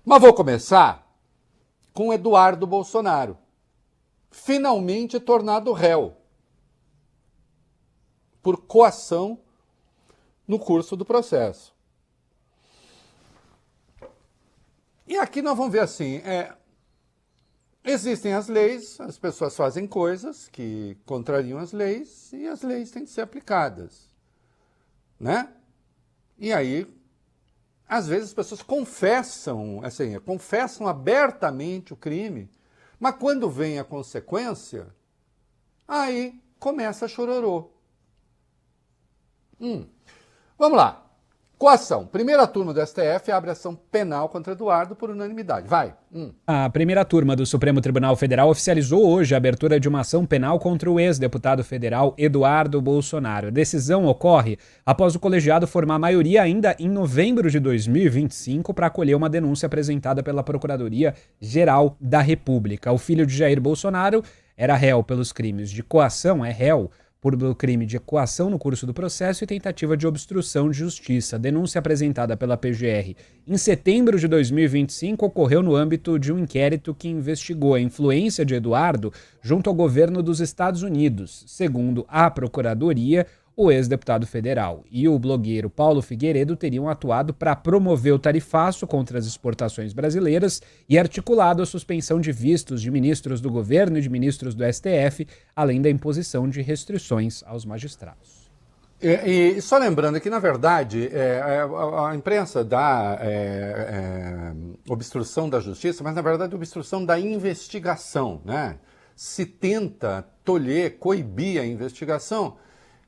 Mas vou começar com Eduardo Bolsonaro, finalmente tornado réu por coação no curso do processo. E aqui nós vamos ver assim, existem as leis, as pessoas fazem coisas que contrariam as leis e as leis têm que ser aplicadas, né? E aí, às vezes as pessoas confessam abertamente o crime, mas quando vem a consequência, aí começa a chororô. Vamos lá. Coação. Primeira turma do STF abre ação penal contra Eduardo por unanimidade. Vai. A primeira turma do Supremo Tribunal Federal oficializou hoje a abertura de uma ação penal contra o ex-deputado federal Eduardo Bolsonaro. A decisão ocorre após o colegiado formar maioria ainda em novembro de 2025 para acolher uma denúncia apresentada pela Procuradoria-Geral da República. O filho de Jair Bolsonaro era réu pelos crimes de coação, réu por crime de coação no curso do processo e tentativa de obstrução de justiça. A denúncia apresentada pela PGR em setembro de 2025 ocorreu no âmbito de um inquérito que investigou a influência de Eduardo junto ao governo dos Estados Unidos. Segundo a Procuradoria, o ex-deputado federal e o blogueiro Paulo Figueiredo teriam atuado para promover o tarifaço contra as exportações brasileiras e articulado a suspensão de vistos de ministros do governo e de ministros do STF, além da imposição de restrições aos magistrados. E só lembrando que, na verdade, a imprensa dá obstrução da justiça, mas, na verdade, obstrução da investigação, né? Se tenta tolher, coibir a investigação.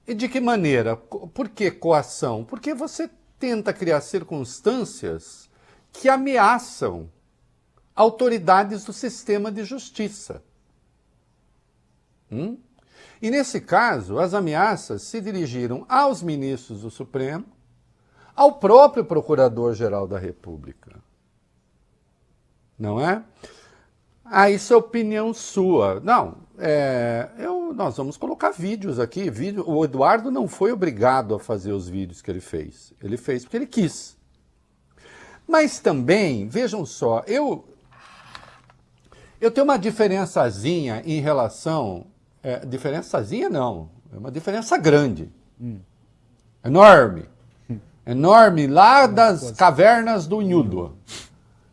E de que maneira? Por que coação? Porque você tenta criar circunstâncias que ameaçam autoridades do sistema de justiça. E nesse caso, as ameaças se dirigiram aos ministros do Supremo, ao próprio Procurador-Geral da República. Não é? Isso é opinião sua. Não, nós vamos colocar vídeos aqui. O Eduardo não foi obrigado a fazer os vídeos que ele fez. Ele fez porque ele quis. Mas também, vejam só, eu tenho uma diferençazinha em relação... diferençazinha não, é uma diferença grande. Enorme. Enorme, lá das cavernas do Nhudo.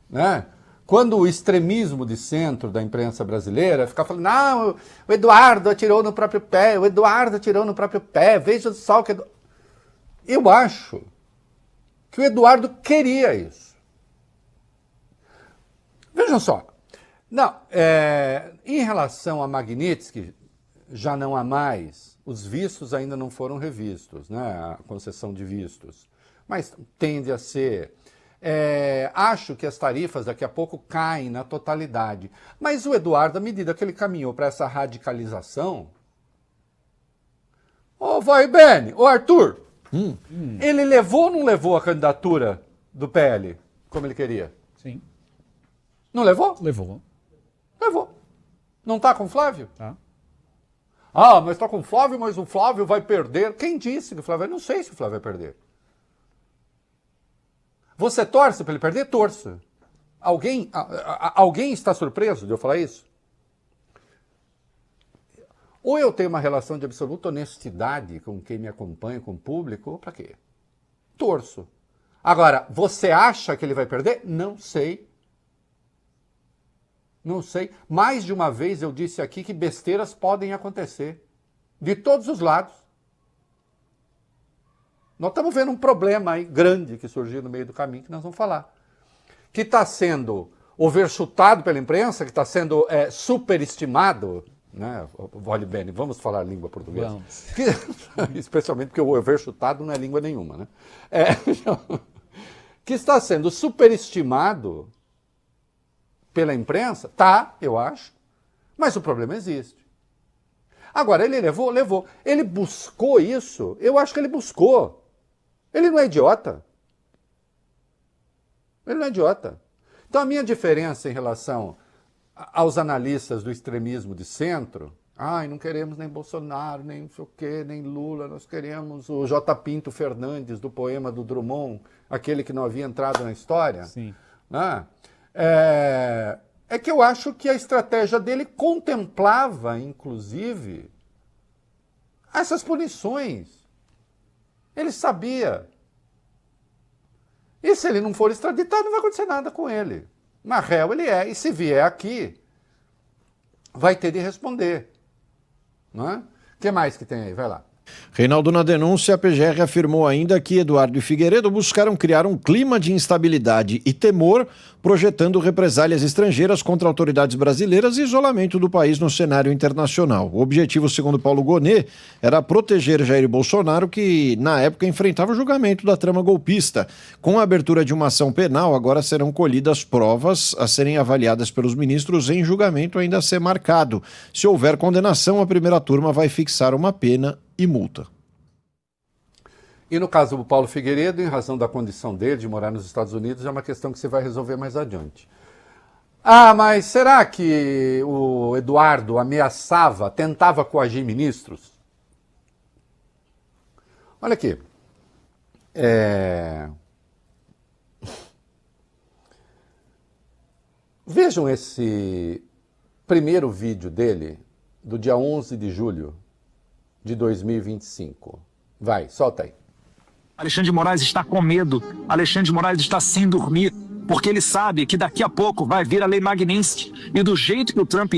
Né? Quando o extremismo de centro da imprensa brasileira fica falando, não, o Eduardo atirou no próprio pé, o Eduardo atirou no próprio pé, veja só o que... Eu acho que o Eduardo queria isso. Vejam só. Não, em relação a Magnitsky, já não há mais, os vistos ainda não foram revistos, né? A concessão de vistos, mas tende a ser... acho que as tarifas daqui a pouco caem na totalidade. Mas o Eduardo, à medida que ele caminhou para essa radicalização... Vai bem, Arthur, ele levou ou não levou a candidatura do PL, como ele queria? Sim. Não levou? Levou. Levou. Não está com o Flávio? Tá. Mas está com o Flávio, mas o Flávio vai perder. Quem disse que o Flávio... Eu não sei se o Flávio vai perder. Você torce para ele perder? Torça. Alguém está surpreso de eu falar isso? Ou eu tenho uma relação de absoluta honestidade com quem me acompanha, com o público, ou para quê? Torço. Agora, você acha que ele vai perder? Não sei. Não sei. Mais de uma vez eu disse aqui que besteiras podem acontecer. De todos os lados. Nós estamos vendo um problema aí grande que surgiu no meio do caminho que nós vamos falar. Que está sendo overchutado pela imprensa, que está sendo superestimado, né? Vale bem, vamos falar língua portuguesa. Especialmente porque o overchutado não é língua nenhuma, né? Que está sendo superestimado pela imprensa, tá, eu acho, mas o problema existe. Agora, ele levou. Ele buscou isso? Eu acho que ele buscou. Ele não é idiota. Ele não é idiota. Então, a minha diferença em relação aos analistas do extremismo de centro, não queremos nem Bolsonaro, nem não sei o quê, nem Lula, nós queremos o J. Pinto Fernandes, do poema do Drummond, aquele que não havia entrado na história. Sim. Né? É que eu acho que a estratégia dele contemplava, inclusive, essas punições. Ele sabia. E se ele não for extraditado, não vai acontecer nada com ele. Mas réu ele é. E se vier aqui, vai ter de responder. Não é? O que mais que tem aí? Vai lá. Reinaldo, na denúncia, a PGR afirmou ainda que Eduardo e Figueiredo buscaram criar um clima de instabilidade e temor, projetando represálias estrangeiras contra autoridades brasileiras e isolamento do país no cenário internacional. O objetivo, segundo Paulo Gonet, era proteger Jair Bolsonaro, que na época enfrentava o julgamento da trama golpista. Com a abertura de uma ação penal, agora serão colhidas provas a serem avaliadas pelos ministros em julgamento ainda a ser marcado. Se houver condenação, a primeira turma vai fixar uma pena e multa. E no caso do Paulo Figueiredo, em razão da condição dele de morar nos Estados Unidos, é uma questão que você vai resolver mais adiante. Ah, mas será que o Eduardo ameaçava, tentava coagir ministros? Olha aqui. Vejam esse primeiro vídeo dele, do dia 11 de julho de 2025. Vai, solta aí. Alexandre de Moraes está com medo, Alexandre de Moraes está sem dormir, porque ele sabe que daqui a pouco vai vir a lei Magnitsky, e do jeito que o Trump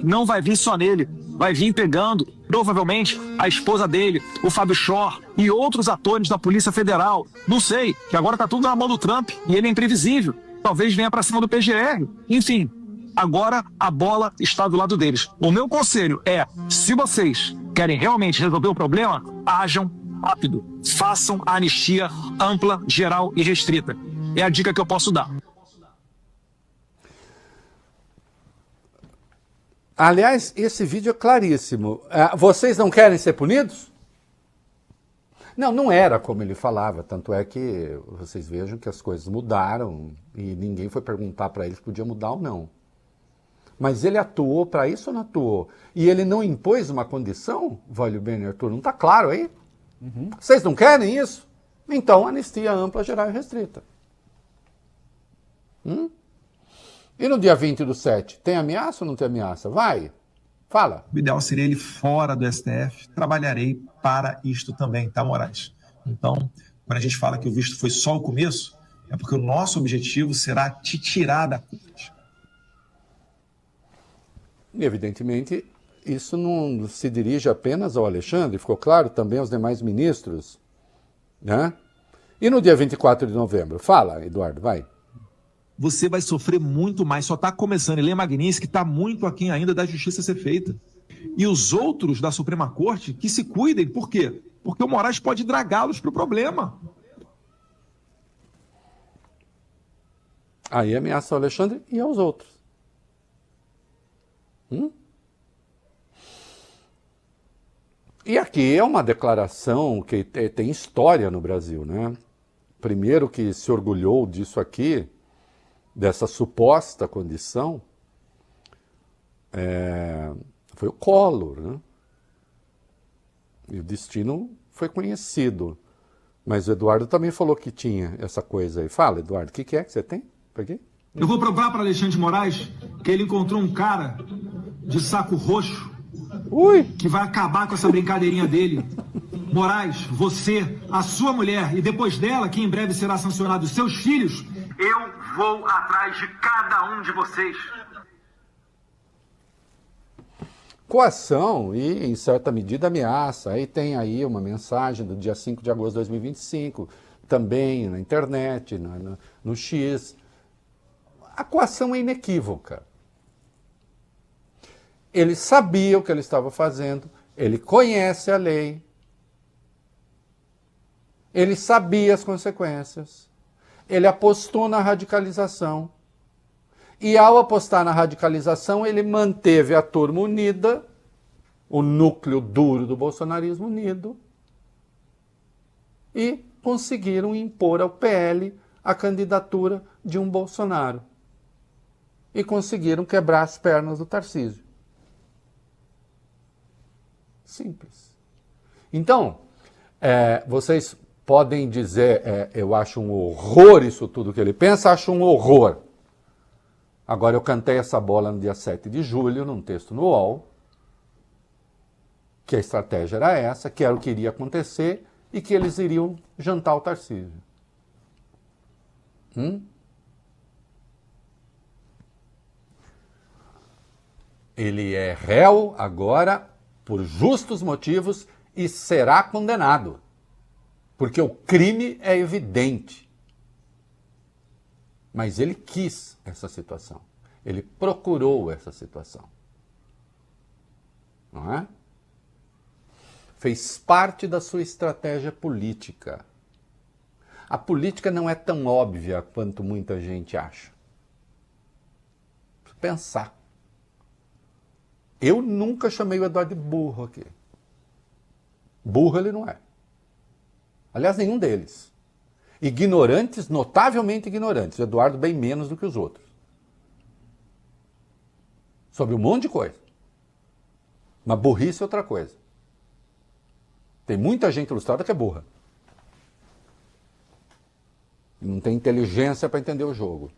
não vai vir só nele, vai vir pegando, provavelmente, a esposa dele, o Fábio Shor e outros atores da Polícia Federal. Não sei, que agora está tudo na mão do Trump, e ele é imprevisível, talvez venha para cima do PGR, enfim. Agora a bola está do lado deles. O meu conselho é, se vocês querem realmente resolver o problema, ajam rápido. Façam a anistia ampla, geral e restrita. É a dica que eu posso dar. Aliás, esse vídeo é claríssimo. Vocês não querem ser punidos? Não, não era como ele falava. Tanto é que vocês vejam que as coisas mudaram e ninguém foi perguntar para ele se podia mudar ou não. Mas ele atuou para isso ou não atuou? E ele não impôs uma condição, Vale bem, Arthur? Não está claro aí? Uhum. Vocês não querem isso? Então, anistia ampla, geral e restrita. E no dia 20/7, tem ameaça ou não tem ameaça? Vai, fala. O ideal seria ele fora do STF. Trabalharei para isto também, tá, Moraes? Então, quando a gente fala que o visto foi só o começo, é porque o nosso objetivo será te tirar da corte. E, evidentemente, isso não se dirige apenas ao Alexandre, ficou claro também aos demais ministros, né? E no dia 24 de novembro? Fala, Eduardo, vai. Você vai sofrer muito mais, só está começando. Lei Magnitsky está muito aquém ainda da justiça ser feita. E os outros da Suprema Corte que se cuidem, por quê? Porque o Moraes pode dragá-los para o problema. Aí ameaça o Alexandre e aos outros. E aqui é uma declaração que tem história no Brasil, né? Primeiro que se orgulhou disso aqui, dessa suposta condição, foi o Collor, né? E o destino foi conhecido. Mas o Eduardo também falou que tinha essa coisa aí. Fala, Eduardo, o que é que você tem? Por quê? Eu vou provar para Alexandre de Moraes que ele encontrou um cara de saco roxo que vai acabar com essa brincadeirinha dele. Moraes, você, a sua mulher e depois dela, que em breve será sancionado, os seus filhos, eu vou atrás de cada um de vocês. Coação e, em certa medida, ameaça. Aí tem aí uma mensagem do dia 5 de agosto de 2025, também na internet, no X. A coação é inequívoca. Ele sabia o que ele estava fazendo, ele conhece a lei, ele sabia as consequências, ele apostou na radicalização, e ao apostar na radicalização, ele manteve a turma unida, o núcleo duro do bolsonarismo unido, e conseguiram impor ao PL a candidatura de um Bolsonaro. E conseguiram quebrar as pernas do Tarcísio. Simples. Então, vocês podem dizer, eu acho um horror isso tudo que ele pensa, acho um horror. Agora eu cantei essa bola no dia 7 de julho, num texto no UOL, que a estratégia era essa, que era o que iria acontecer e que eles iriam jantar o Tarcísio. Ele é réu agora por justos motivos e será condenado, porque o crime é evidente. Mas ele quis essa situação, ele procurou essa situação, não é? Fez parte da sua estratégia política. A política não é tão óbvia quanto muita gente acha. Precisa pensar. Eu nunca chamei o Eduardo de burro aqui. Burro ele não é. Aliás, nenhum deles. Ignorantes, notavelmente ignorantes. O Eduardo bem menos do que os outros. Sobre um monte de coisa. Mas burrice é outra coisa. Tem muita gente ilustrada que é burra. Não tem inteligência para entender o jogo.